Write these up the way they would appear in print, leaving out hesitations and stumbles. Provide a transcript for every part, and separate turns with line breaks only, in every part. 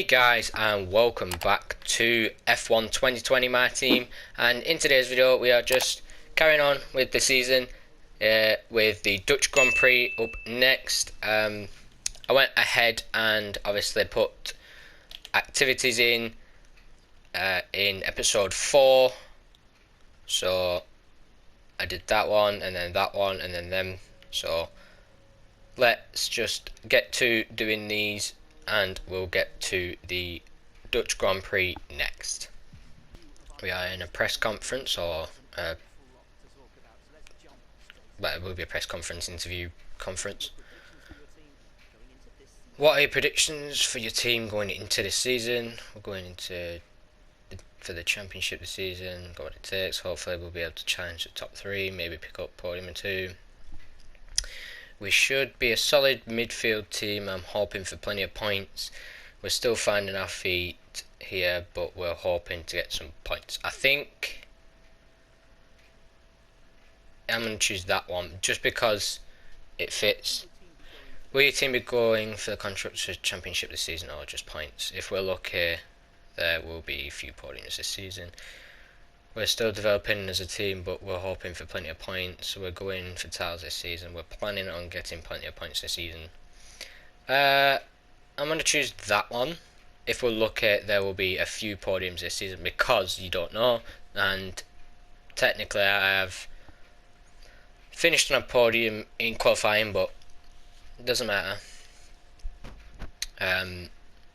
Hey guys, and welcome back to F1 2020 my team, and in today's video we are just carrying on with the season with the Dutch Grand Prix up next. I went ahead and obviously put activities in episode 4, so I did that one and then that one and then them, so let's just get to doing these and we'll get to the Dutch Grand Prix next. We are in a press conference, or well, it will be a press conference, interview conference. What are your predictions for your team going into this season? We're going into for the championship this season, got what it takes. Hopefully we'll be able to challenge the top 3, maybe pick up podium or 2. We should be a solid midfield team. I'm hoping for plenty of points. We're still finding our feet here, but we're hoping to get some points. I think I'm going to choose that one just because it fits. Will your team be going for the Constructors' Championship this season or just points? If we're lucky, there will be a few podiums this season. We're still developing as a team, but we're hoping for plenty of points. So we're going for titles this season. We're planning on getting plenty of points this season. I'm going to choose that one. If we're lucky, there will be a few podiums this season because you don't know. And technically, I have finished on a podium in qualifying, but it doesn't matter.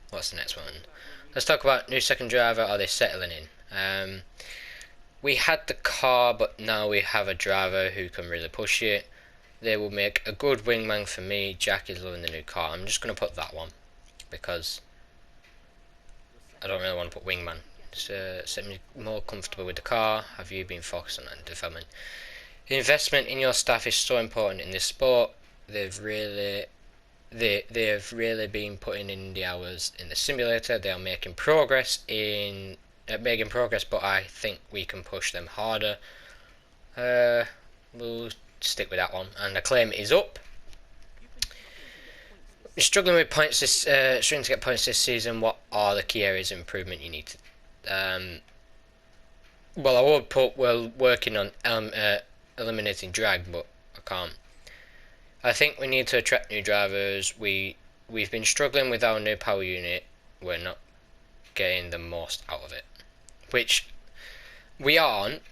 What's the next one? Let's talk about new second driver. Are they settling in? We had the car, but now we have a driver who can really push it. They will make a good wingman for me. Jack is loving the new car. I'm just going to put that one because I don't really want to put wingman. It's set me more comfortable with the car. Have you been focused on that development? The investment in your staff is so important in this sport. They have really been putting in the hours in the simulator. They are making progress, but I think we can push them harder. We'll stick with that one, and the claim is up. You're struggling with points struggling to get points this season. What are the key areas of improvement you need to? Well, I would put we're working on eliminating drag, but I can't. I think we need to attract new drivers. We've been struggling with our new power unit. We're not getting the most out of it, which we aren't,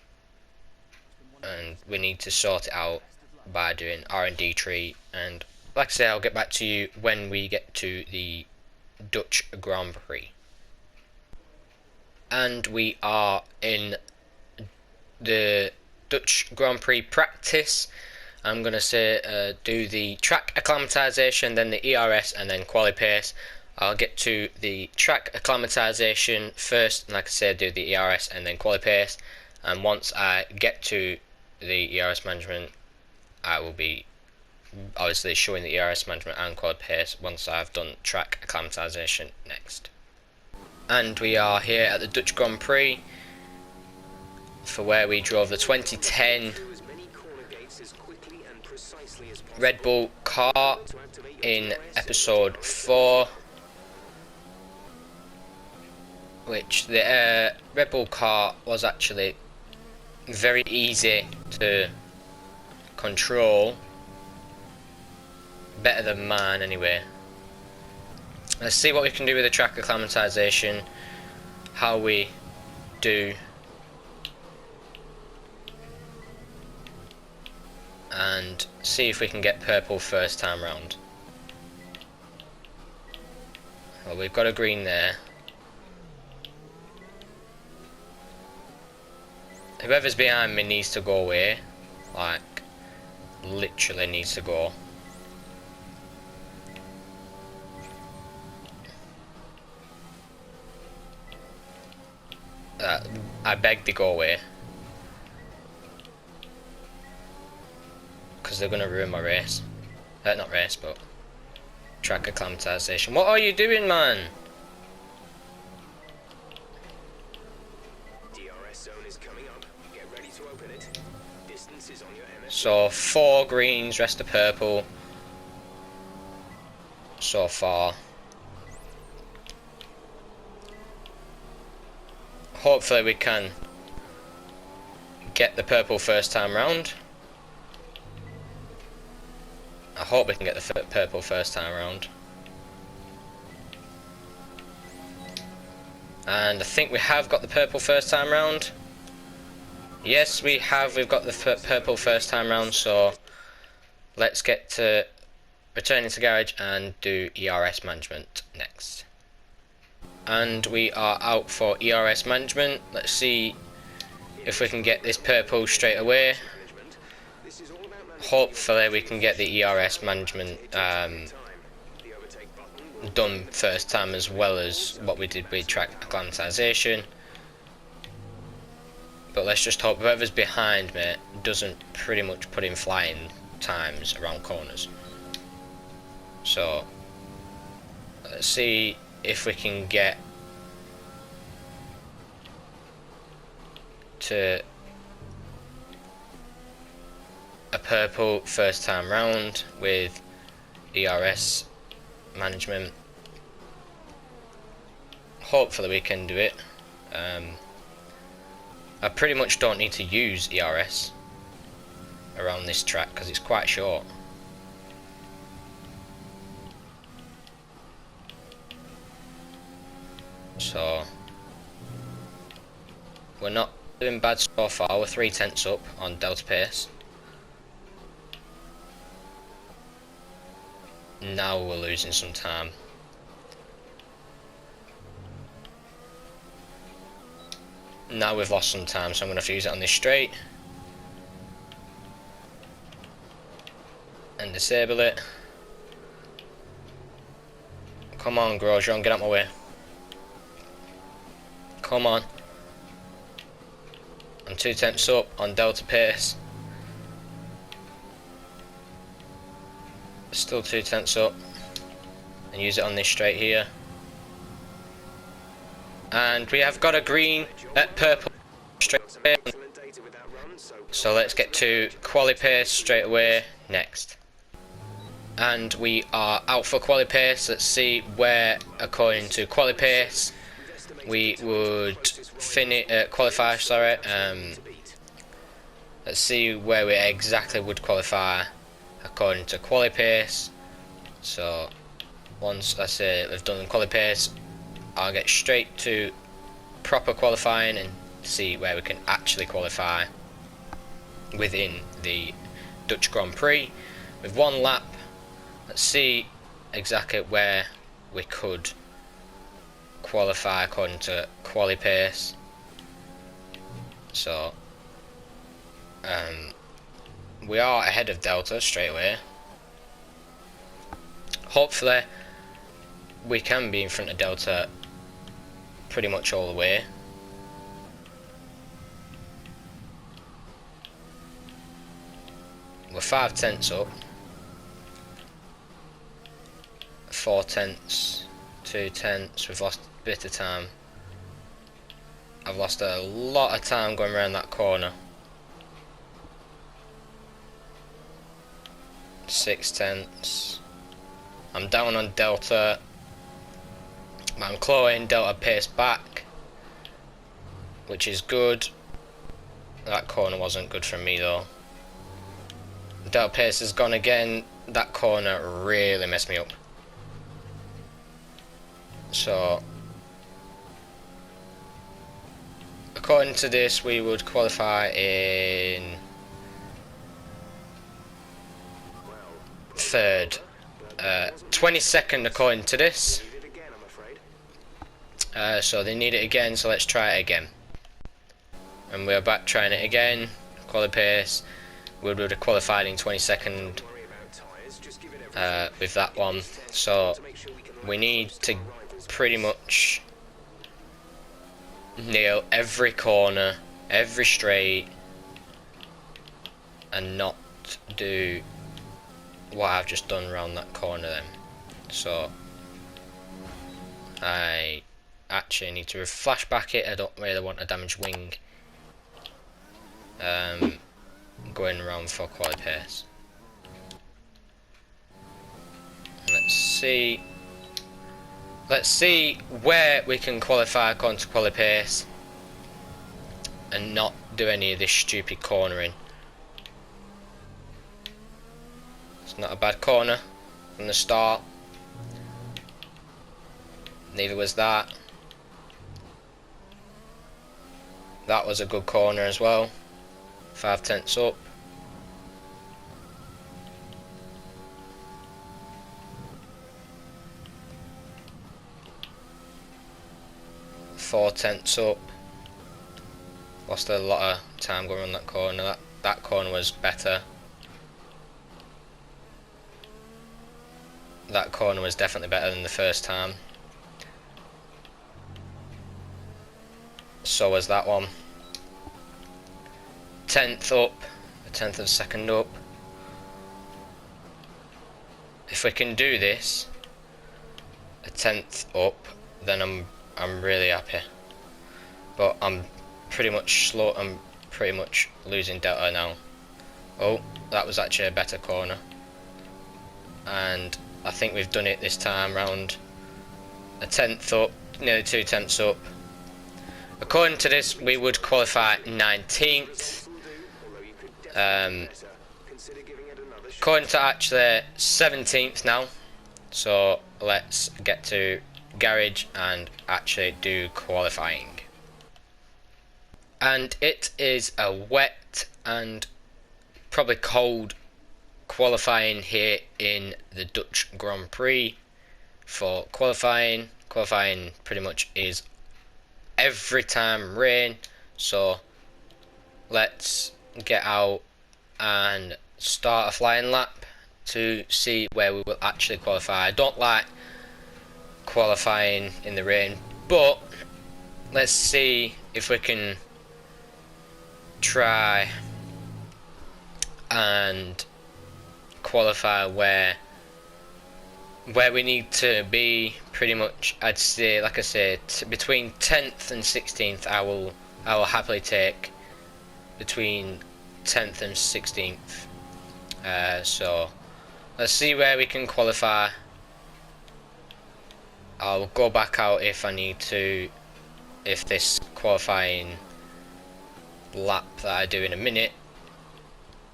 and we need to sort it out by doing R&D tree. And like I say, I'll get back to you when we get to the Dutch Grand Prix. And we are in the Dutch Grand Prix practice. I'm going to say do the track acclimatization, then the ERS, and then quali pace. I'll get to the track acclimatization first, and like I said, do the ERS and then quali pace. And once I get to the ERS management, I will be obviously showing the ERS management and quali pace once I've done track acclimatization next. And we are here at the Dutch Grand Prix for where we drove the 2010 Red Bull car in episode 4, which the Red Bull car was actually very easy to control, better than mine anyway. Let's see what we can do with the track acclimatization, how we do, and see if we can get purple first time round. Well, we've got a green there. Whoever's behind me needs to go away, like literally needs to go. I beg to go away, because they're going to ruin my race. Not race, but track acclimatization. What are you doing, man? DRS zone is coming up. Get ready to open it. Distance is on your MS. So 4 greens, rest of purple. So far. hopefully we can get the purple first time round. I hope we can get the purple first time round. And I think we have got the purple first time round. Yes, we have. We've got the purple first time round. So let's get to returning to garage and do ERS management next. And we are out for ERS management. Let's see if we can get this purple straight away. Hopefully we can get the ERS management done first time, as well as what we did with track acclimatization. But let's just hope whoever's behind me doesn't pretty much put in flying times around corners. So let's see if we can get to a purple first time round with ERS management. Hopefully we can do it. I pretty much don't need to use ERS around this track because it's quite short. So we're not doing bad so far. We're 3/10 up on delta pace. Now we're losing some time. Now we've lost some time, so I'm going to fuse it on this straight and disable it. Come on, Grosjean, get out my way. Come on. I'm 2/10 up on delta pace. Still 2/10 up. And use it on this straight here. And we have got a green at purple straight away. So let's get to quali pace straight away next. And we are out for quali pace. Let's see where, according to quali pace, we would qualify. Sorry. Let's see where we exactly would qualify according to quali pace. So once I say we've done quali pace, I'll get straight to proper qualifying and see where we can actually qualify within the Dutch Grand Prix with one lap. Let's see exactly where we could qualify according to quali pace. So we are ahead of Delta straight away. Hopefully we can be in front of Delta pretty much all the way. We're 5/10 up. 4/10, 2/10. We've lost a bit of time. I've lost a lot of time going around that corner. 6/10. I'm down on Delta. I'm clawing Delta pace back, which is good. That corner wasn't good for me though. Delta pace has gone again. That corner really messed me up. So according to this, we would qualify in third. 22nd according to this. So they need it again, so let's try it again. And we're back trying it again. Quali pace. We would have qualified in 22nd with that one. So we need to pretty much nail every corner, every straight, and not do what I've just done around that corner then. So I actually need to flashback it. I don't really want a damaged wing going around for quali pace. Let's see where we can qualify according to quali pace. and not do any of this stupid cornering. It's not a bad corner from the start. Neither was that. That was a good corner as well. 5/10 up. Four-tenths up. Lost a lot of time going on that corner. That corner was better. That corner was definitely better than the first time. So was that one. 10th up. A 10th of a second up. If we can do this, a 10th up, then I'm really happy. But I'm pretty much slow. I'm pretty much losing delta now. Oh, that was actually a better corner. And I think we've done it this time round. A 10th up, nearly 2/10ths up. According to this, we would qualify 19th. According to actually 17th now. So let's get to garage and actually do qualifying. And it is a wet and probably cold qualifying here in the Dutch Grand Prix. For qualifying pretty much is every time rain, so let's get out and start a flying lap to see where we will actually qualify. I don't like qualifying in the rain, but let's see if we can try and qualify where we need to be. Pretty much, I'd say, like I said, between 10th and 16th. I will happily take between 10th and 16th. So let's see where we can qualify. I'll go back out if I need to, if this qualifying lap that I do in a minute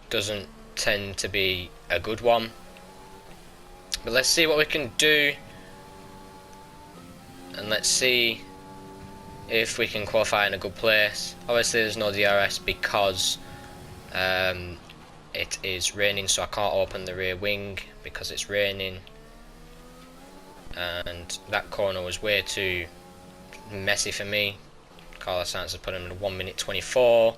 doesn't tend to be a good one. But let's see what we can do, and let's see if we can qualify in a good place. Obviously there's no DRS because it is raining, so I can't open the rear wing because it's raining, and that corner was way too messy for me. Carlos Sainz has put him in 1:24.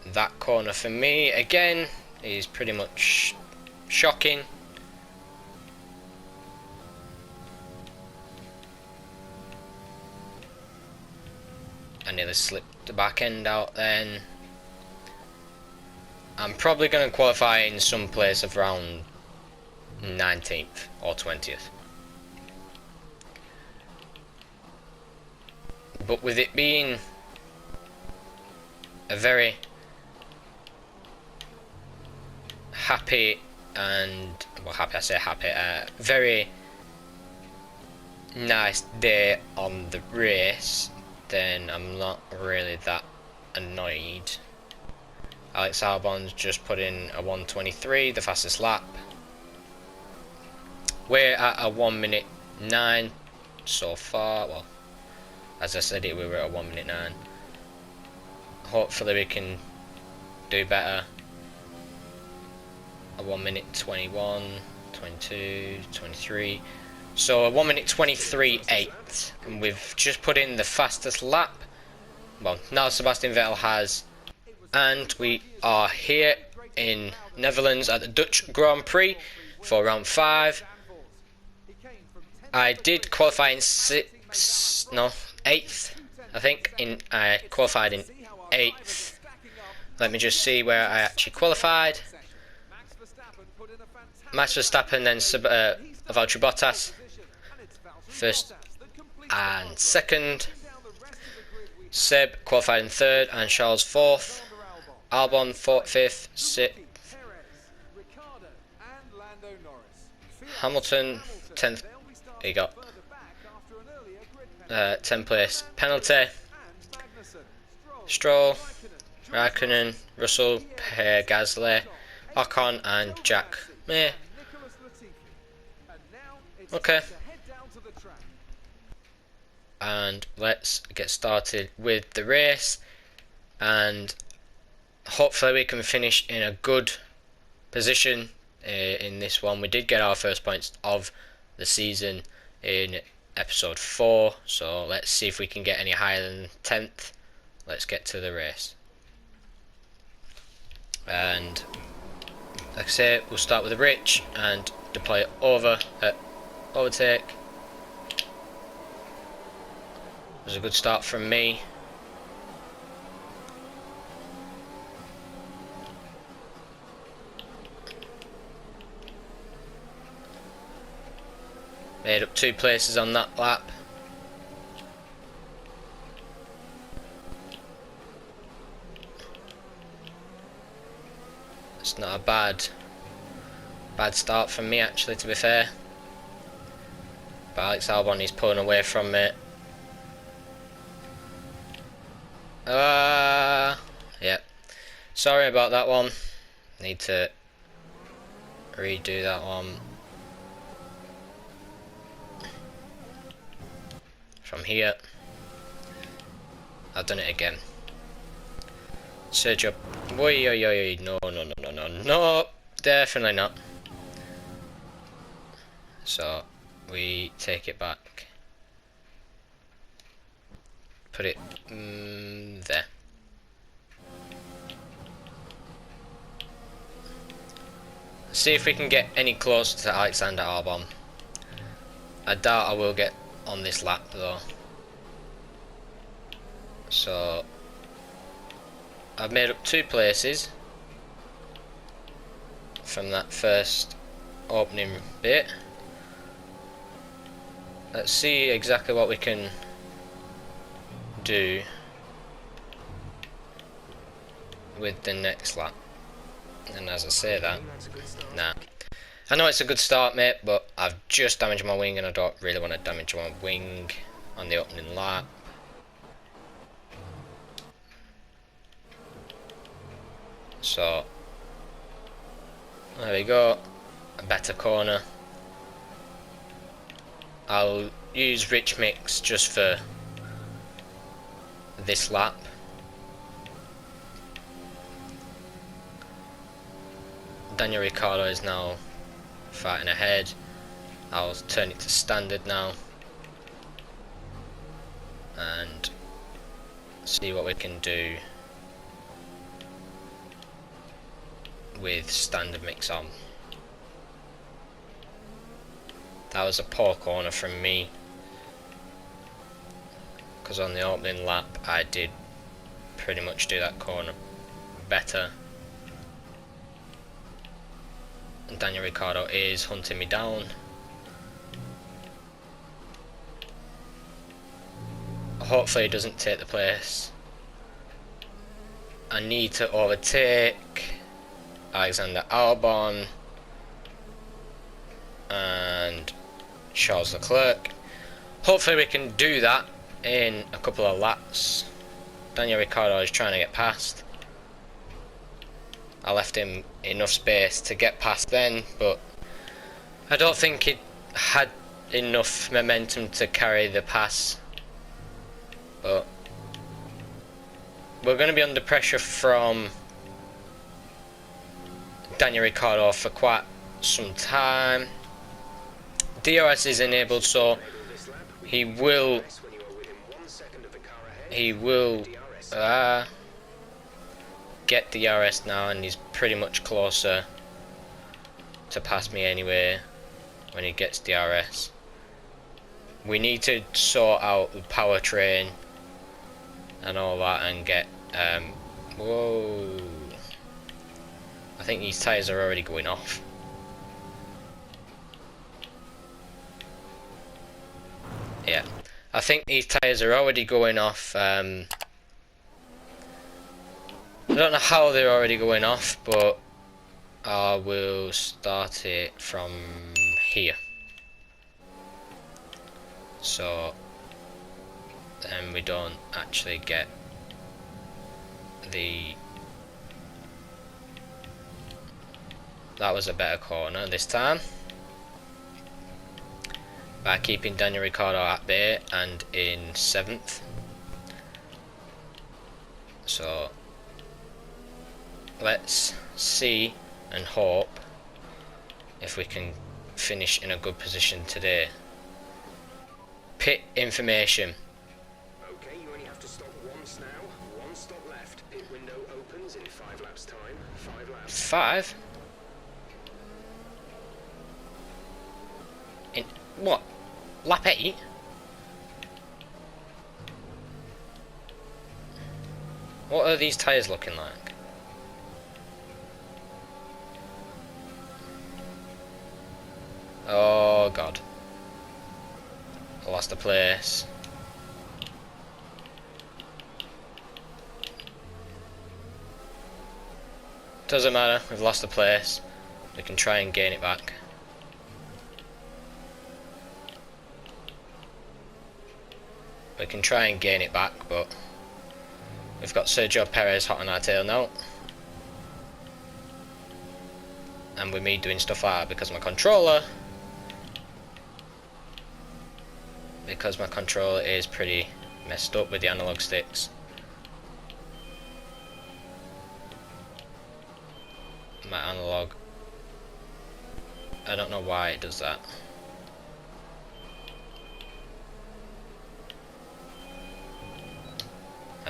That corner for me again is pretty much shocking. I nearly slipped the back end out then. I'm probably going to qualify in some place of around 19th or 20th. But with it being a very happy and, well, happy, I say happy, very nice day on the race, then I'm not really that annoyed. Alex Albon's just put in a 1:23, the fastest lap. We're at a 1:09 so far. Well, as I said, we were at a 1:09. Hopefully we can do better. A 1:21, 22, 23. So a 1:23.8, and we've just put in the fastest lap. Well, now Sebastian Vettel has, and we are here in Netherlands at the Dutch Grand Prix for round 5. I did qualify in 8th, I think. I qualified in 8th. Let me just see where I actually qualified. Max Verstappen, then Valtteri Bottas, first and second. Seb qualified in 3rd and Charles 4th. Albon 5th, 6th. Hamilton 10th. He got 10th place penalty. Stroll, Raikkonen, Russell, Gasly, Ocon and Jack. Meh. Okay. And let's get started with the race, and hopefully we can finish in a good position in this one. We did get our first points of the season in episode 4, so let's see if we can get any higher than 10th. Let's get to the race. And like I say, we'll start with a Rich and deploy it over at overtake. It was a good start from me. Made up 2 places on that lap. It's not a bad start from me actually, to be fair. But Alex Albon is pulling away from me. Yeah. Sorry about that one. Need to redo that one. From here. I've done it again. Sergio. No, definitely not. So we take it back. Put it there. See if we can get any closer to Alexander Albon. I doubt I will get on this lap though. So I've made up 2 places from that first opening bit. Let's see exactly what we can do with the next lap. And as I say that, nah. I know it's a good start, mate, but I've just damaged my wing and I don't really want to damage my wing on the opening lap. So there we go, a better corner. I'll use Rich Mix just for this lap. Daniel Ricciardo is now fighting ahead. I'll turn it to standard now and see what we can do with standard mix on. That was a poor corner from me, because on the opening lap I did pretty much do that corner better. And Daniel Ricciardo is hunting me down. Hopefully he doesn't take the place. I need to overtake Alexander Albon and Charles Leclerc. Hopefully we can do that in a couple of laps. Daniel Ricciardo is trying to get past. I left him enough space to get past then, but I don't think he had enough momentum to carry the pass. But we're going to be under pressure from Daniel Ricciardo for quite some time. DRS is enabled, so he will get DRS now, and he's pretty much closer to pass me anyway when he gets DRS. We need to sort out the powertrain and all that and get whoa, I think these tyres are already going off. Yeah, I think these tyres are already going off. I don't know how they're already going off, but I will start it from here. So then we don't actually get That was a better corner this time. By keeping Daniel Ricciardo at bay and in 7th. So let's see and hope if we can finish in a good position today. Pit information.
Okay, you only have to stop once now. One stop left. Pit window opens in 5 laps time. 5 laps.
5? In what? Lap 8? What are these tyres looking like? Oh god. I lost a place. Doesn't matter, we've lost the place. We can try and gain it back. We can try and gain it back, but we've got Sergio Perez hot on our tail now. And with me doing stuff like that because my controller is pretty messed up with the analog sticks. My analog, I don't know why it does that.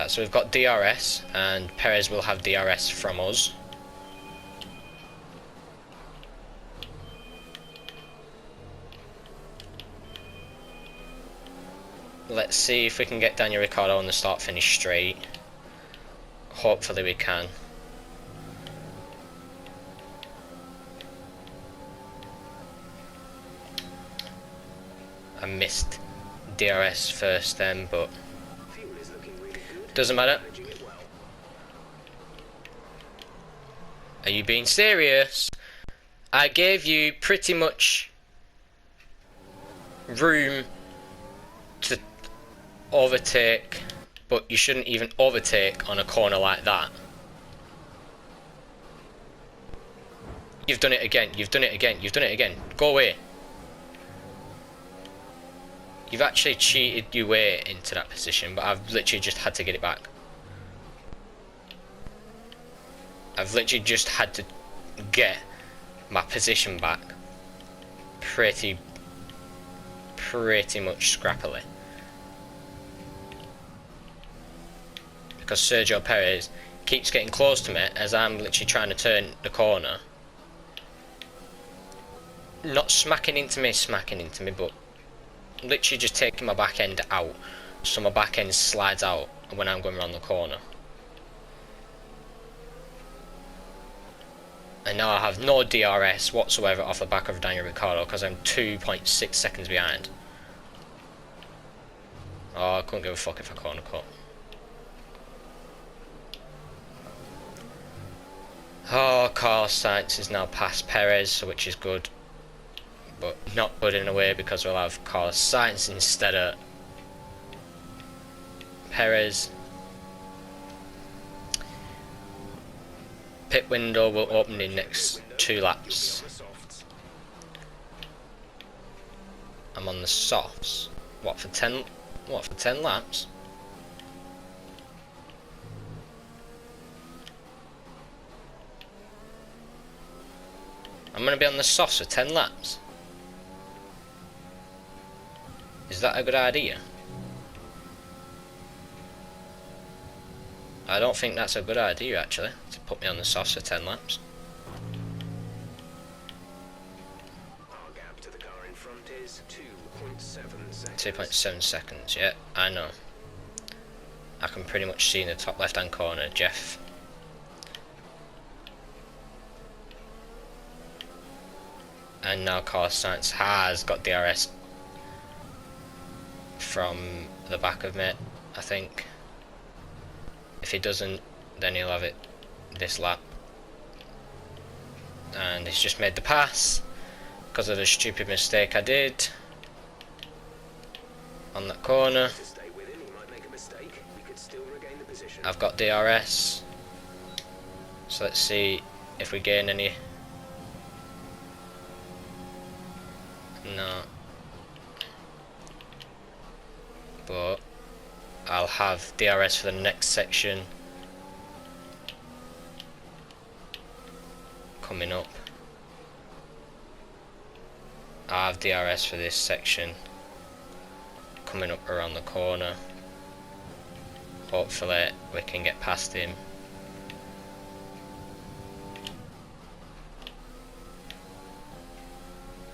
So we've got DRS, and Perez will have DRS from us. Let's see if we can get Daniel Ricciardo on the start finish straight. Hopefully we can. I missed DRS first then, but doesn't matter. Are you being serious? I gave you pretty much room to overtake, but you shouldn't even overtake on a corner like that. You've done it again, you've done it again, you've done it again. Go away. You've actually cheated your way into that position, but I've literally just had to get it back. I've literally just had to get my position back pretty much scrappily. Because Sergio Perez keeps getting close to me as I'm literally trying to turn the corner. Not smacking into me, but literally just taking my back end out, so my back end slides out when I'm going around the corner. And now I have no DRS whatsoever off the back of Daniel Ricciardo because I'm 2.6 seconds behind. Oh, I couldn't give a fuck if I corner cut. Oh, Carlos Sainz is now past Perez, which is good. But not good in a way because we'll have Carlos Sainz instead of Perez. Pit window will open in next 2 laps. I'm on the softs. What for 10 laps? I'm gonna be on the softs for 10 laps. Is that a good idea? I don't think that's a good idea actually, to put me on the softs for 10 laps.
Our gap to the car in front is 2.7 seconds.
2.7 seconds, yeah, I know. I can pretty much see in the top left hand corner, Jeff. And now Carlos Sainz has got DRS from the back of me, I think. If he doesn't, then he'll have it this lap. And he's just made the pass because of the stupid mistake I did on that corner. I've got DRS. So let's see if we gain any. No. But I'll have DRS for the next section coming up. I have DRS for this section coming up around the corner. Hopefully we can get past him.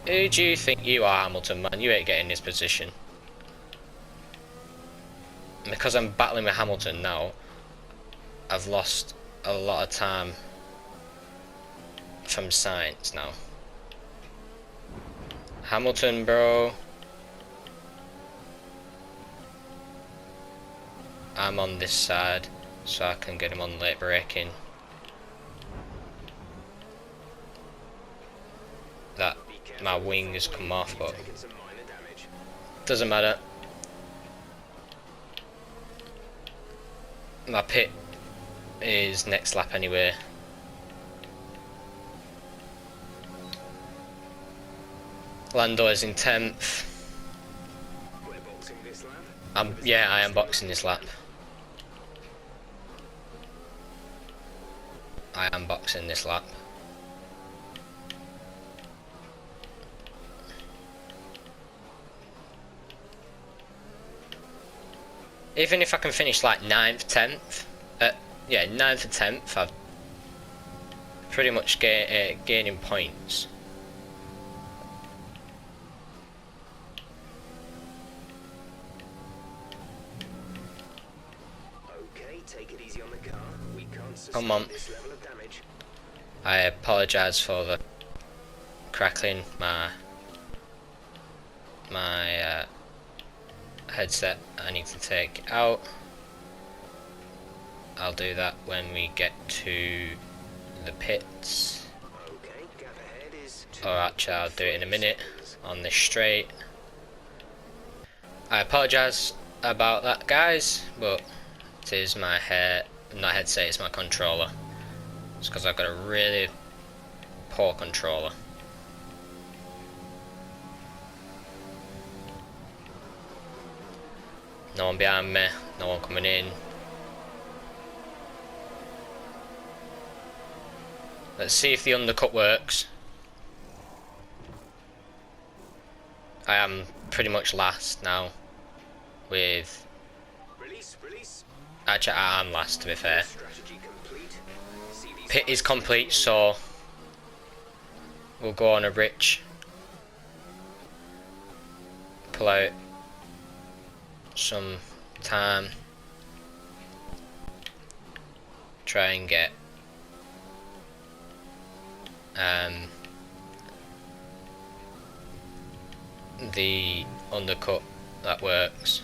Who do you think you are, Hamilton, man? You ain't getting this position. Because I'm battling with Hamilton now, I've lost a lot of time from science now. Hamilton, bro. I'm on this side, so I can get him on late braking. That my wing has come off, but doesn't matter. My pit is next lap anyway. Lando is in 10th. Yeah, I am boxing this lap. I am boxing this lap. Even if I can finish like 9th, 10th, yeah, 9th or 10th, I've pretty much gaining points.
Okay, take it easy on the car. We can't
Come on.
sustain this level of damage.
I apologise for the crackling. My headset I need to take out. I'll do that when we get to the pits.
Okay, gap ahead is
Or actually I'll do it in a minute on this straight. I apologise about that, guys, but it is my not headset, it's my controller. It's because I've got a really poor controller. No one behind me, no one coming in. Let's see if the undercut works. I am pretty much last now with...
release.
Actually, I am last, to be fair.
Strategy complete. See these
Pit is complete, so we'll go on a rich. Pull out some time. Try and get the undercut that works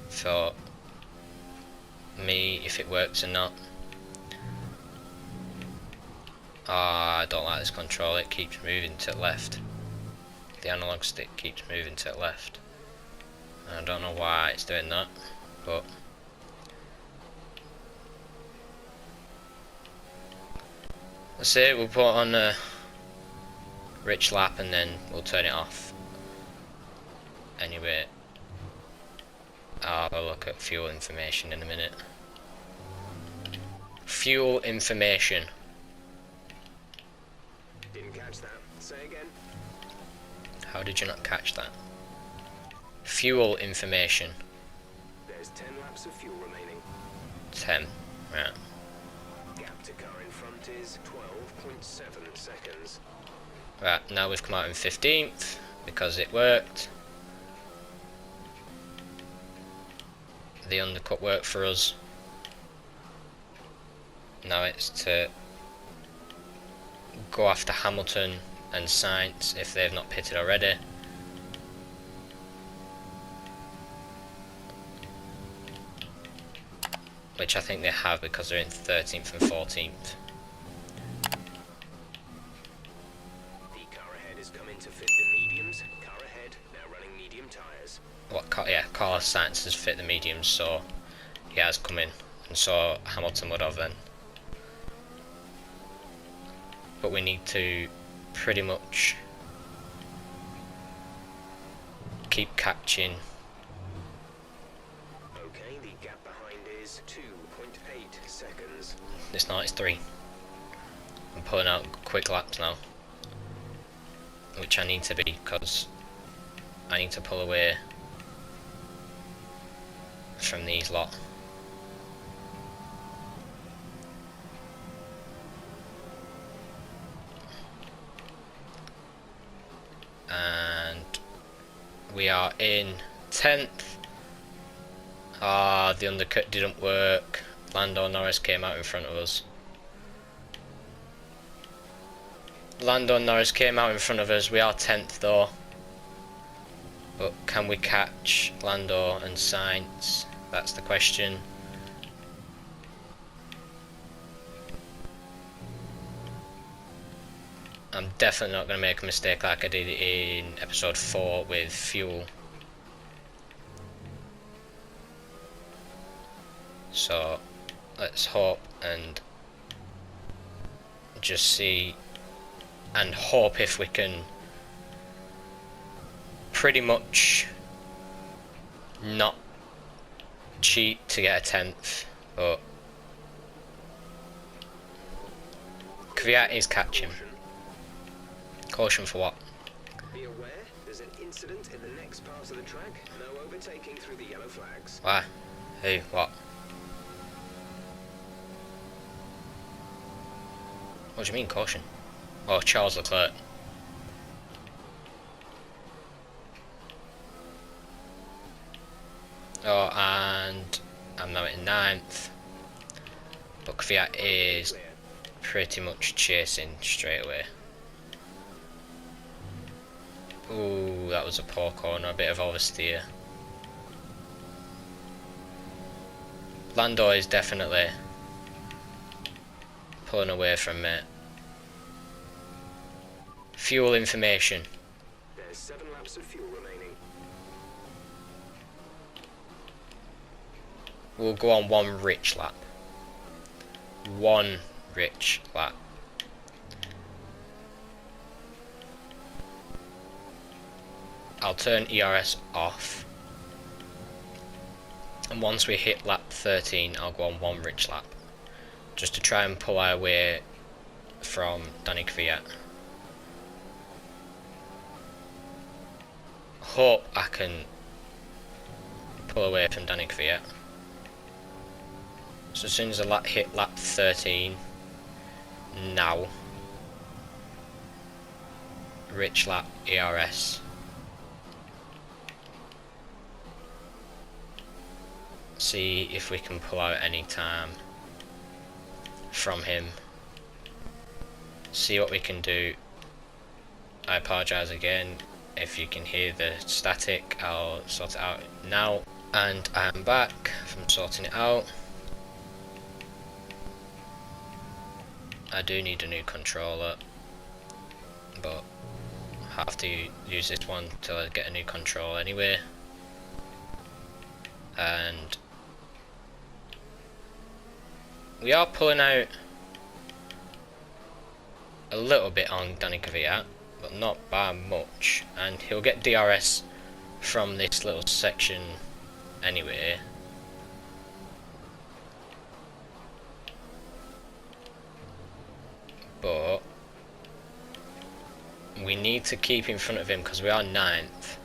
for me, if it works or not. I don't like this control, it keeps moving to the left. The analog stick keeps moving to the left. I don't know why it's doing that, but that's it. We'll put on a rich lap and then we'll turn it off. Anyway, I'll have a look at fuel information in a minute. Fuel information.
Didn't catch that. Say again.
How did you not catch that? Fuel information.
There's 10 laps of fuel remaining.
10. Right.
Gap to car in front is 12.7 seconds.
Right, now we've come out in 15th because it worked. The undercut worked for us. Now it's to go after Hamilton and Sainz if they've not pitted already. Which I think they have because they're in 13th and 14th.
The car ahead has come in to fit the mediums. Car ahead, now running medium tyres.
Yeah, Carlos Sainz has fit the mediums, so he has come in, and so Hamilton would have then. but we need to pretty much keep catching.
Okay, the gap behind is 2.8 seconds.
It's not, it's 3. I'm pulling out quick laps now, which I need to be, because I need to pull away from these lot. And we are in 10th. Ah, the undercut didn't work. Lando Norris came out in front of us. Lando Norris came out in front of us. We are 10th though. But can we catch Lando and Sainz? That's the question. I'm definitely not going to make a mistake like I did in episode 4 with fuel. So let's hope and just see and hope if we can pretty much not cheat to get a 10th, but Kvyat is catching. Caution for what?
Be aware, there's an incident in the next part of the track. No overtaking through the yellow flags.
Why? Who? What? What do you mean caution? Oh, Charles Leclerc. Oh, and I'm now in 9th. But Kvyat is pretty much chasing straight away. Ooh, that was a poor corner, a bit of oversteer. Lando is definitely pulling away from me. Fuel information.
There's 7 laps of fuel remaining.
We'll go on one rich lap. One rich lap. I'll turn ERS off. And once we hit lap 13, I'll go on one rich lap. Just to try and pull our way from Danny Kvyat. Hope I can pull away from Danny Kvyat. So as soon as I hit lap 13, now, rich lap ERS. See if we can pull out any time from him. See what we can do. I apologise again if you can hear the static. I'll sort it out now. And I'm back from sorting it out. I do need a new controller, but I have to use this one till I get a new controller anyway. And we are pulling out a little bit on Danny Kvyat, but not by much, and he'll get DRS from this little section anyway. But we need to keep in front of him because we are 9th.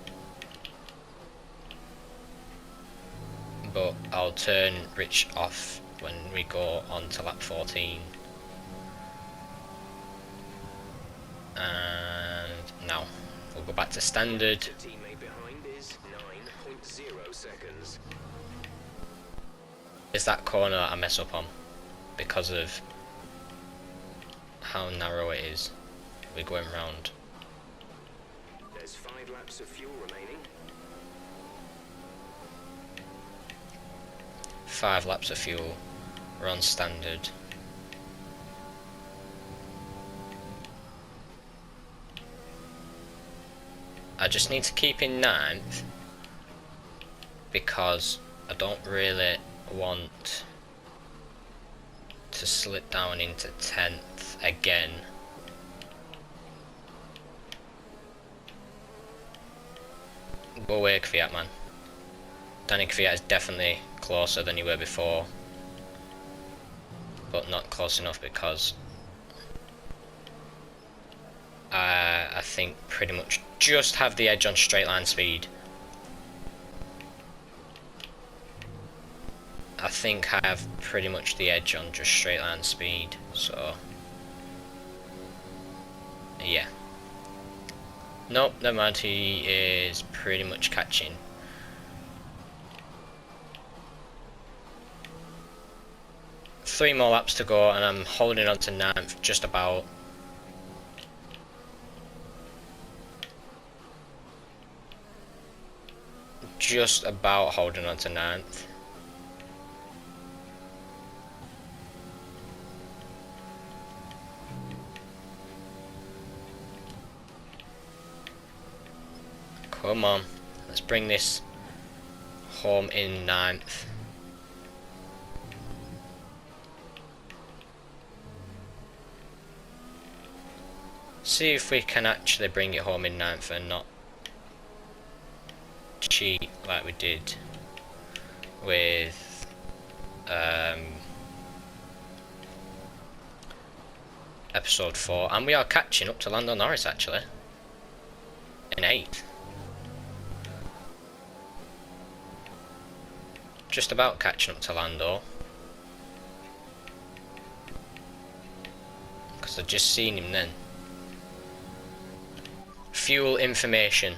But I'll turn Rich off when we go on to lap 14. And now we'll go back to standard.
The teammate behind is 9.0 seconds.
Is that corner that I mess up on because of how narrow it is? We're going round.
There's 5 laps of fuel remaining.
5 laps of fuel. We're on standard. I just need to keep in 9th because I don't really want to slip down into 10th again Go away, Kvyat, man. Danny Kvyat is definitely closer than you were before, but not close enough because I think pretty much just have the edge on straight line speed. I think I have pretty much the edge on just straight line speed, so yeah. Nope, never mind, he is pretty much catching. Three more laps to go and I'm holding on to 9th, just about. Just about holding on to 9th. Come on, let's bring this home in 9th. See if we can actually bring it home in 9th and not cheat like we did with episode 4. And we are catching up to Lando Norris actually in 8th. Just about catching up to Lando, because I've just seen him then. Fuel information.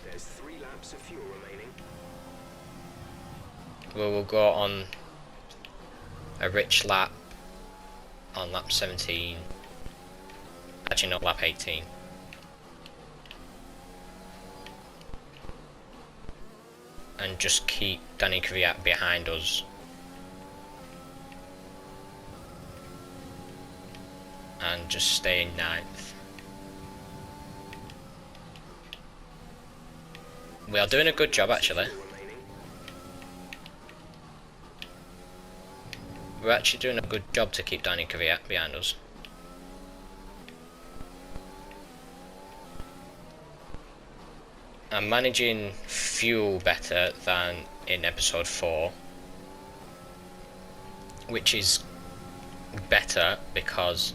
There's 3 laps of fuel remaining.
We will go on a rich lap on lap 17. Actually not lap 18. And just keep Danny Kvyat behind us. And just stay in 9th. We are doing a good job actually. We're actually doing a good job to keep Danny Kvyat behind us. I'm managing fuel better than in episode 4, which is better because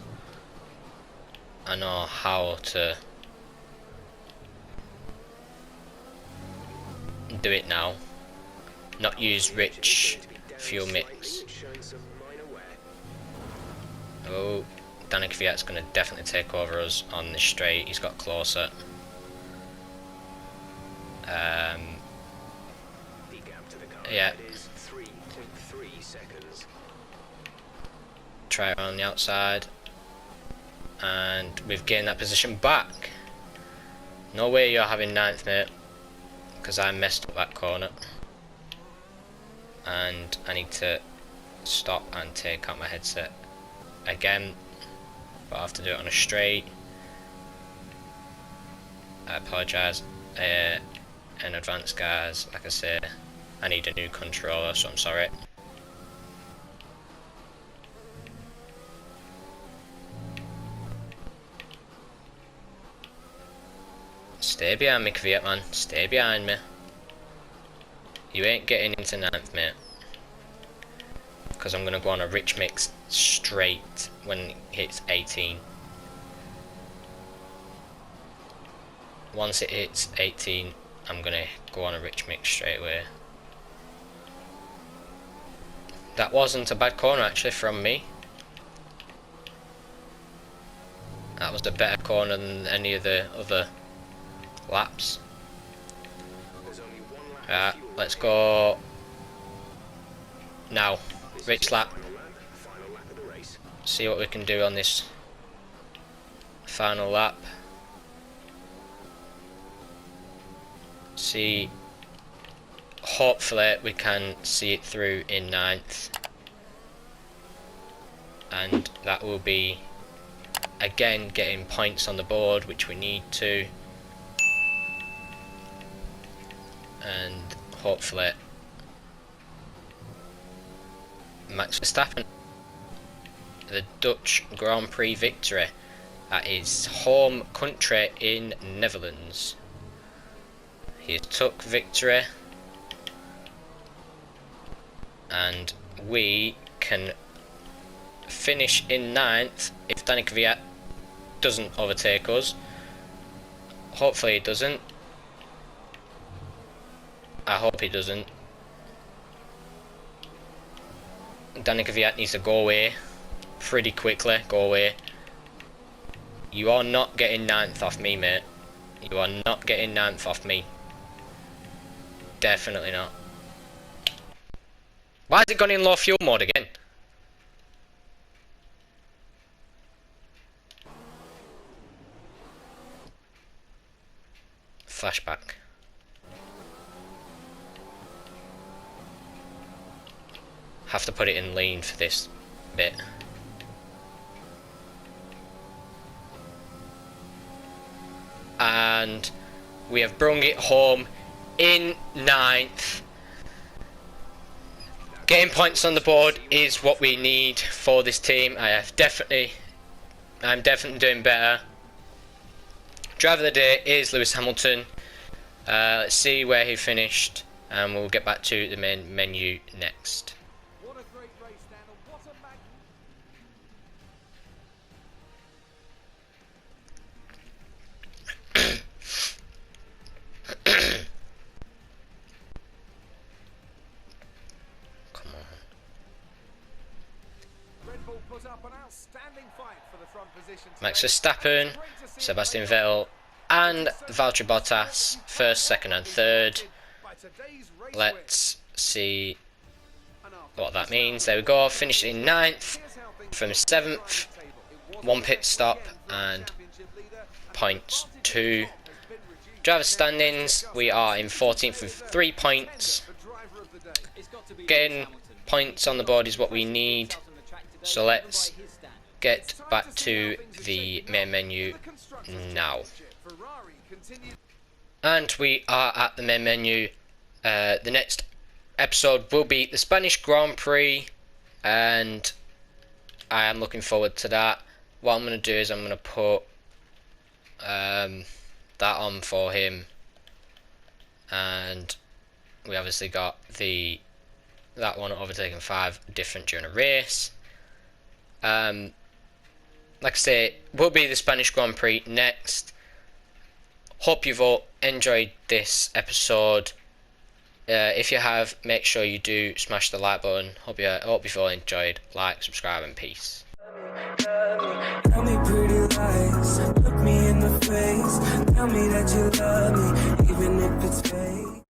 I know how to do it now, not use rich fuel mix. Oh, Danny Kvyat's going to definitely take over us on this straight. He's got closer. Yeah. Try it on the outside, and we've gained that position back. No way you're having 9th, mate, because I messed up that corner, and I need to stop and take out my headset again, but I have to do it on a straight. I apologise in advance, guys. Like I say, I need a new controller, so I'm sorry. Stay behind me, Kvyat, man. Stay behind me. You ain't getting into 9th, mate. Because I'm going to go on a rich mix straight when it hits 18. Once it hits 18, I'm going to go on a rich mix straight away. That wasn't a bad corner actually from me. That was a better corner than any of the other laps. Right, let's go now. Rich lap. See what we can do on this final lap. See, hopefully we can see it through in 9th, and that will be again getting points on the board, which we need to, and hopefully Max Verstappen, the Dutch Grand Prix victory at his home country in Netherlands. He took victory, and we can finish in 9th if Danny Kvyat doesn't overtake us. Hopefully he doesn't. I hope he doesn't. Danny Kvyat needs to go away pretty quickly. Go away. You are not getting 9th off me, mate. You are not getting 9th off me. Definitely not. Why has it gone in low fuel mode again? Flashback. Have to put it in lean for this bit. And we have brung it home in 9th. Getting points on the board is what we need for this team. I'm definitely doing better. Driver of the day is Lewis Hamilton. Let's see where he finished, and we'll get back to the main menu next.
What a great race, Dan, and what a
Come on.
Red Bull put up an outstanding fight for the front position.
Max Verstappen, Sebastian Vettel, and Valtteri Bottas, first, second, and third. Let's see what that means. There we go. Finished in 9th from 7th. 1 pit stop and points 2. Driver standings, we are in 14th with 3 points. Getting points on the board is what we need. So let's get back to the main menu now. And we are at the main menu. The next episode will be the Spanish Grand Prix, and I am looking forward to that. What I'm going to do is I'm going to put that on for him, and we obviously got that one overtaking 5 different during a race. Like I say, will be the Spanish Grand Prix next. Hope you've all enjoyed this episode. If you have, make sure you do smash the like button. Hope you've all enjoyed. Like, subscribe, and peace.
Tell me pretty lies, look me in the face. Tell me that you love me, even if it's fake.